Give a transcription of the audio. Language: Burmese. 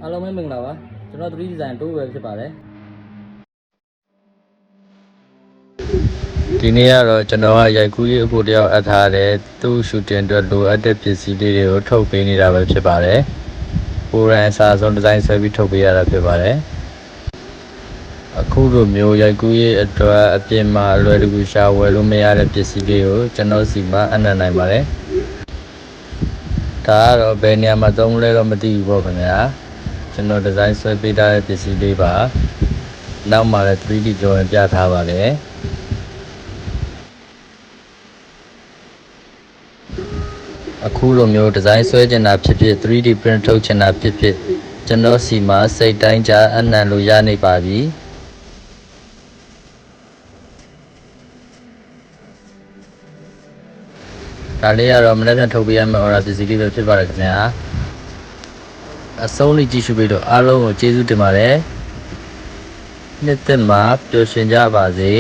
အားလုံးပဲမင်္ဂလာပါကျွန်တော် 3D design တိုးဝယ်ဖြစ်ပါတယ်ဒီနေ့ကတော့ကျွန်တော်ကရိုက်ကူးရေးအဖို့တယောက်အပ်ထားတဲ့သူ့ shooting အတွက်လိုအပ်တဲ့ပစ္စည်းလေးတွေကိုထုတ်ပေးနေတာပဲဖြစ်ပါတယ်ကိုရန်အစားဆုံး design ဆွဲပြီးထုတ်ပေးရတာဖြစ်ပါတယ်အခုလိုမျိုးရိုက်ကူးရေးအတွက်အပြင်မှာအလွယ်တကူရှာဝယ်လို့မရတဲ့ပစ္စည်းလေးကိုကျွန်တော်စီမှာအနံ့နိုင်ပါတယ်ဒါကတော့ဘယ်နေရာမှာသုံးလဲတော့မသိဘူးပေါ့ခင်ဗျာကျွန်တော် design ဆွဲပေးထားတဲ့ပစ္စည်းလေးပါနောက်မှာလည်း 3D drawing ပြထားပါတယ်အခုလိုမျိုး design ဆွဲချင်တာဖြစ်ဖြစ် 3D print ထုတ်ချင်တာဖြစ်ဖြစ်ကျွန်တော်စီမှာစိတ်တိုင်းကြအနံ့လို့ရနေပါပြီဒါလေးကတော့မနေ့ကထုတ်ပေးရမယ့် order ပစ္စည်းလေးပဲဖြစ်ပါတယ်ခင်ဗျာအဆုံးလေးကြည့်ရှုပြီးတော့အားလုံးကိုကျေးဇူးတင်ပါတယ်နှစ်သက်မှာပျော်ရွှင်ကြပါစေ